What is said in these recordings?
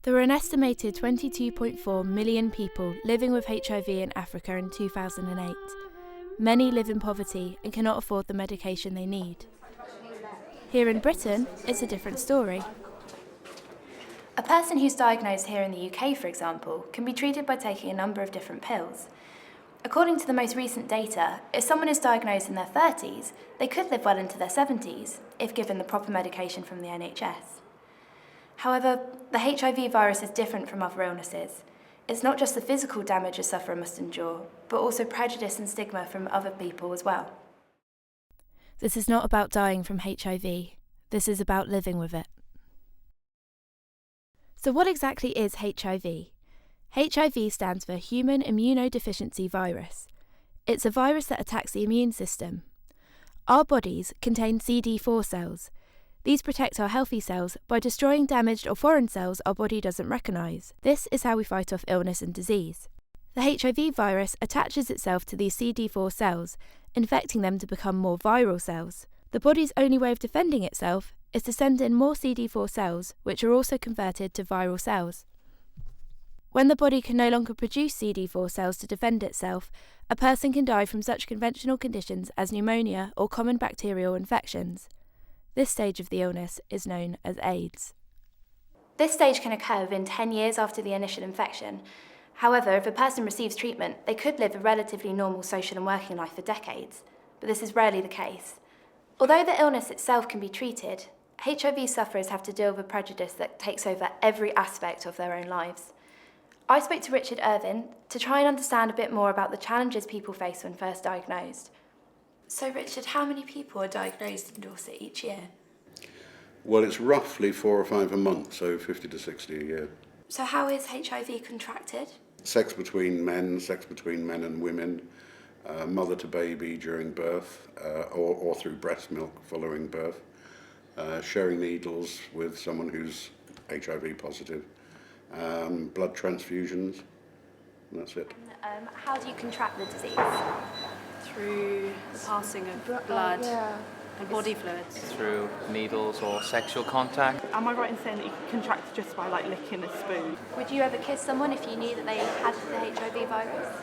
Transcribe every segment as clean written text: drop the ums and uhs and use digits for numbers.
There were an estimated 22.4 million people living with HIV in Africa in 2008. Many live in poverty and cannot afford the medication they need. Here in Britain, it's a different story. A person who's diagnosed here in the UK, for example, can be treated by taking a number of different pills. According to the most recent data, if someone is diagnosed in their 30s, they could live well into their 70s, if given the proper medication from the NHS. However, the HIV virus is different from other illnesses. It's not just the physical damage a sufferer must endure, but also prejudice and stigma from other people as well. This is not about dying from HIV. This is about living with it. So what exactly is HIV? HIV stands for Human Immunodeficiency Virus. It's a virus that attacks the immune system. Our bodies contain CD4 cells. These protect our healthy cells by destroying damaged or foreign cells our body doesn't recognise. This is how we fight off illness and disease. The HIV virus attaches itself to these CD4 cells, infecting them to become more viral cells. The body's only way of defending itself is to send in more CD4 cells, which are also converted to viral cells. When the body can no longer produce CD4 cells to defend itself, a person can die from such conventional conditions as pneumonia or common bacterial infections. This stage of the illness is known as AIDS. This stage can occur within 10 years after the initial infection. However, if a person receives treatment, they could live a relatively normal social and working life for decades, but this is rarely the case. Although the illness itself can be treated, HIV sufferers have to deal with a prejudice that takes over every aspect of their own lives. I spoke to Richard Irvin to try and understand a bit more about the challenges people face when first diagnosed. So Richard, how many people are diagnosed in Dorset each year? Well, it's roughly 4 or 5 a month, so 50 to 60 a year. So how is HIV contracted? Sex between men and women, mother to baby during birth, or through breast milk following birth, sharing needles with someone who's HIV positive, blood transfusions, and that's it. How do you contract the disease? Through the passing of blood and body fluids. Through needles or sexual contact. Am I right in saying that you can contract just by licking a spoon? Would you ever kiss someone if you knew that they had the HIV virus?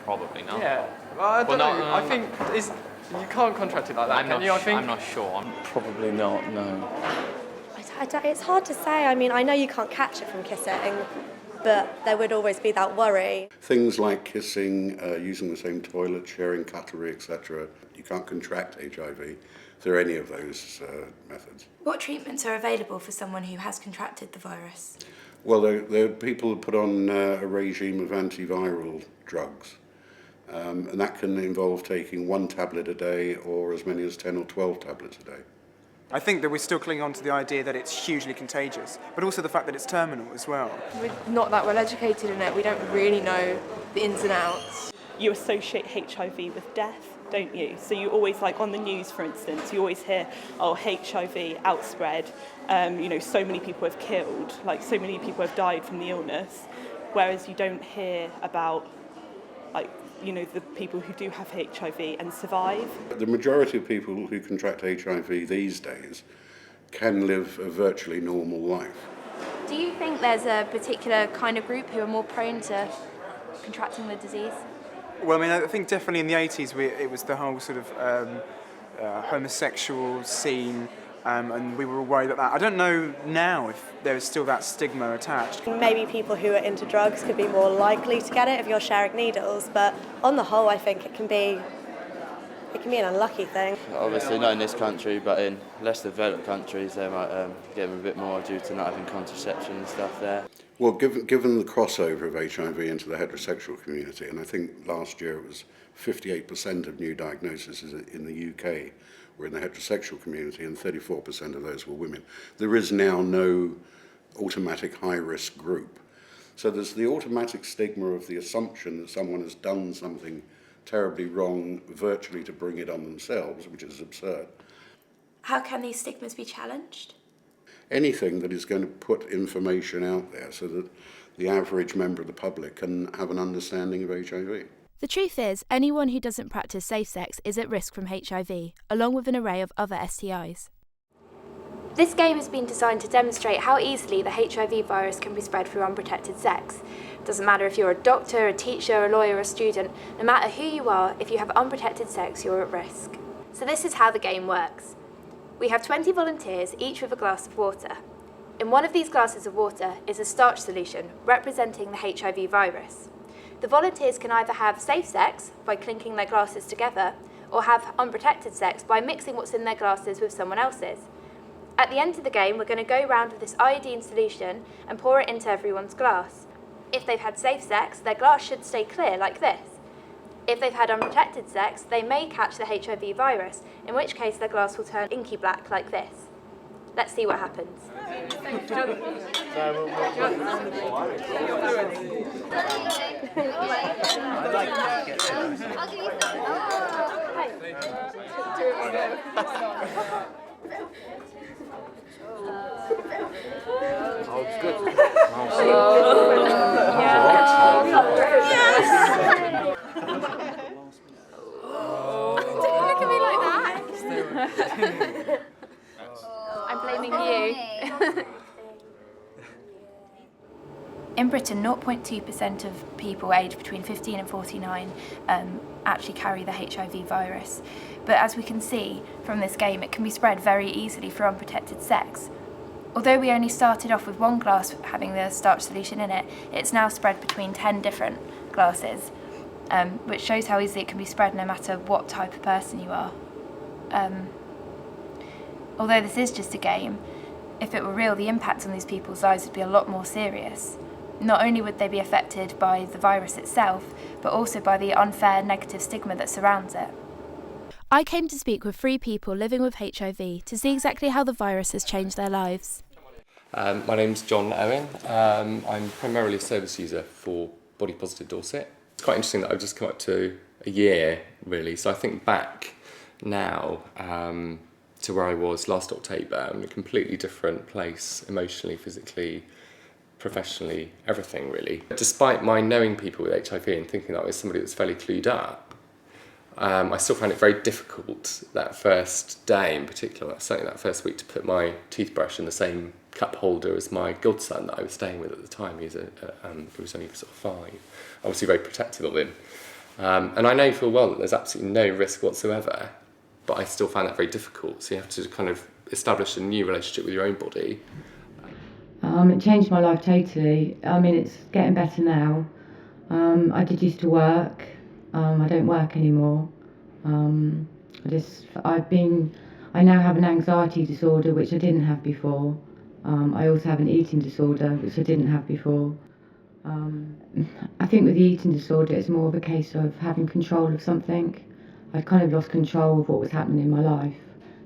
Probably not. Yeah, well, I don't know. I think you can't contract it like that, can you? I'm not sure. Probably not, no. It's hard to say. I mean, I know you can't catch it from kissing, but there would always be that worry. Things like kissing, using the same toilet, sharing cutlery, etc. You can't contract HIV through any of those methods. What treatments are available for someone who has contracted the virus? Well, there are people who put on a regime of antiviral drugs, and that can involve taking 1 tablet a day or as many as 10 or 12 tablets a day. I think that we're still clinging on to the idea that it's hugely contagious, but also the fact that it's terminal as well. We're not that well educated in it. We don't really know the ins and outs. You associate HIV with death, don't you? So you always, like on the news, for instance, you always hear, oh, HIV outspread, so many people have killed, like so many people have died from the illness, whereas you don't hear about, the people who do have HIV and survive. The majority of people who contract HIV these days can live a virtually normal life. Do you think there's a particular kind of group who are more prone to contracting the disease? Well, I mean, I think definitely in the 80s it was the whole sort of homosexual scene, and we were worried about that. I don't know now if there is still that stigma attached. Maybe people who are into drugs could be more likely to get it if you're sharing needles, but on the whole I think it can be an unlucky thing. Obviously not in this country, but in less developed countries they might get them a bit more due to not having contraception and stuff there. Well, given the crossover of HIV into the heterosexual community, and I think last year it was 58% of new diagnoses in the UK were in the heterosexual community, and 34% of those were women. There is now no automatic high-risk group. So there's the automatic stigma of the assumption that someone has done something terribly wrong virtually to bring it on themselves, which is absurd. How can these stigmas be challenged? Anything that is going to put information out there so that the average member of the public can have an understanding of HIV. The truth is, anyone who doesn't practice safe sex is at risk from HIV, along with an array of other STIs. This game has been designed to demonstrate how easily the HIV virus can be spread through unprotected sex. It doesn't matter if you're a doctor, a teacher, a lawyer, or a student, no matter who you are, if you have unprotected sex, you're at risk. So this is how the game works. We have 20 volunteers, each with a glass of water. In one of these glasses of water is a starch solution representing the HIV virus. The volunteers can either have safe sex by clinking their glasses together, or have unprotected sex by mixing what's in their glasses with someone else's. At the end of the game, we're going to go round with this iodine solution and pour it into everyone's glass. If they've had safe sex, their glass should stay clear like this. If they've had unprotected sex, they may catch the HIV virus, in which case their glass will turn inky black like this. Let's see what happens. Oh, it's good. Don't look at me like that. I'm blaming you. In Britain, 0.2% of people aged between 15 and 49 actually carry the HIV virus. But as we can see from this game, it can be spread very easily through unprotected sex. Although we only started off with one glass having the starch solution in it, it's now spread between 10 different glasses, which shows how easily it can be spread no matter what type of person you are. Although this is just a game, if it were real, the impact on these people's lives would be a lot more serious. Not only would they be affected by the virus itself, but also by the unfair negative stigma that surrounds it. I came to speak with 3 people living with HIV to see exactly how the virus has changed their lives. My name's John Owen. I'm primarily a service user for Body Positive Dorset. It's quite interesting that I've just come up to a year, really. So I think back now to where I was last October. I'm in a completely different place, emotionally, physically, professionally, everything, really. Despite my knowing people with HIV and thinking that I was somebody that's fairly clued up, I still found it very difficult that first day in particular, certainly that first week, to put my toothbrush in the same cup holder as my godson that I was staying with at the time. He was only sort of 5. Obviously very protective of him. And I know full well that there's absolutely no risk whatsoever, but I still found that very difficult. So you have to kind of establish a new relationship with your own body. It changed my life totally. I mean, it's getting better now. I did used to work. I don't work anymore. I now have an anxiety disorder, which I didn't have before. I also have an eating disorder, which I didn't have before. I think with the eating disorder, it's more of a case of having control of something. I'd kind of lost control of what was happening in my life,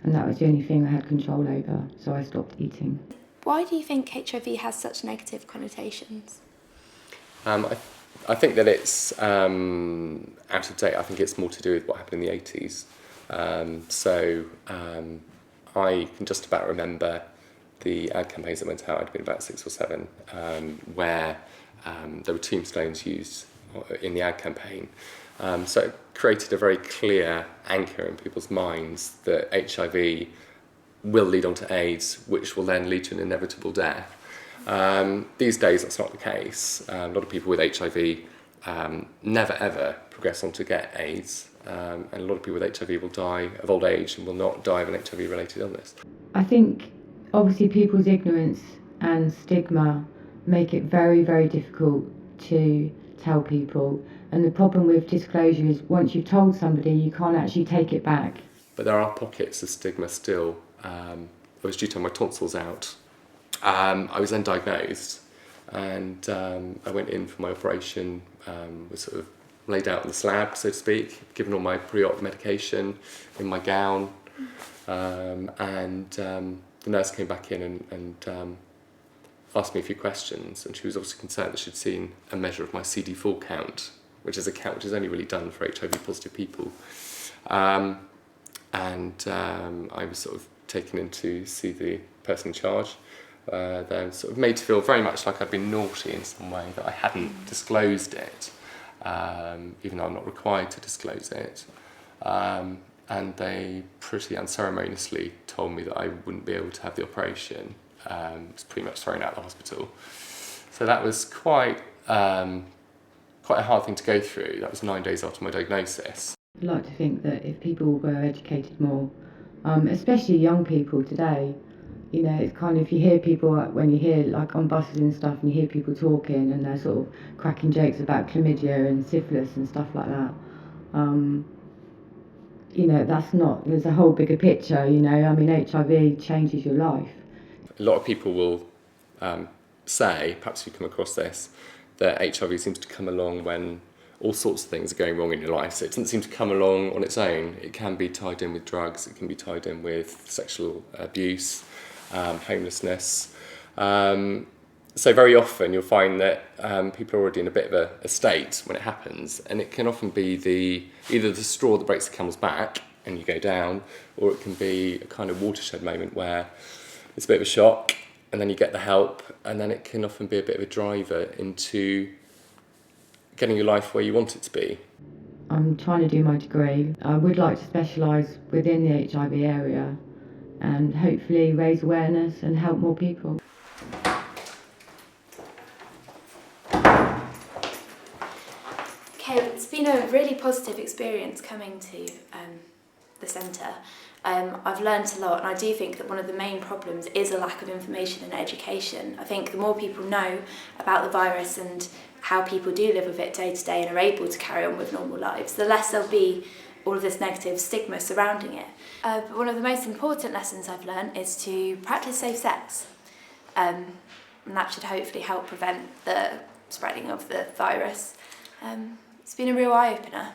and that was the only thing I had control over, so I stopped eating. Why do you think HIV has such negative connotations? I think that it's out of date. I think it's more to do with what happened in the 80s. I can just about remember the ad campaigns that went out. I'd been about 6 or 7, where there were tombstones used in the ad campaign. So it created a very clear anchor in people's minds that HIV will lead on to AIDS, which will then lead to an inevitable death. These days, that's not the case. A lot of people with HIV never ever progress on to get AIDS, and a lot of people with HIV will die of old age and will not die of an HIV-related illness. I think obviously people's ignorance and stigma make it very, very difficult to tell people. And the problem with disclosure is once you've told somebody, you can't actually take it back. But there are pockets of stigma still. I was due to have my tonsils out. I was then diagnosed, and I went in for my operation, was sort of laid out on the slab, so to speak, given all my pre-op medication in my gown, and the nurse came back in and asked me a few questions, and she was obviously concerned that she'd seen a measure of my CD4 count, which is a count which is only really done for HIV positive people. I was sort of taken in to see the person in charge. They're sort of made to feel very much like I'd been naughty in some way, that I hadn't disclosed it, even though I'm not required to disclose it. and they pretty unceremoniously told me that I wouldn't be able to have the operation. I was pretty much thrown out of the hospital. So that was quite a hard thing to go through. That was 9 days after my diagnosis. I'd like to think that if people were educated more, especially young people today, you know, it's kind of, you hear people, when you hear like on buses and stuff, and you hear people talking and they're sort of cracking jokes about chlamydia and syphilis and stuff like that. You know, that's not, there's a whole bigger picture, you know. I mean, HIV changes your life. A lot of people will say, perhaps you come across this, that HIV seems to come along when all sorts of things are going wrong in your life. So it doesn't seem to come along on its own. It can be tied in with drugs, it can be tied in with sexual abuse, homelessness. So very often you'll find that people are already in a bit of a state when it happens, and it can often be either the straw that breaks the camel's back and you go down, or it can be a kind of watershed moment where it's a bit of a shock and then you get the help, and then it can often be a bit of a driver into getting your life where you want it to be. I'm trying to do my degree. I would like to specialise within the HIV area and hopefully raise awareness and help more people. Okay, it's been a really positive experience coming to the centre. I've learnt a lot, and I do think that one of the main problems is a lack of information and education. I think the more people know about the virus and how people do live with it day to day and are able to carry on with normal lives, the less there'll be all of this negative stigma surrounding it. But one of the most important lessons I've learnt is to practice safe sex. And that should hopefully help prevent the spreading of the virus. It's been a real eye-opener.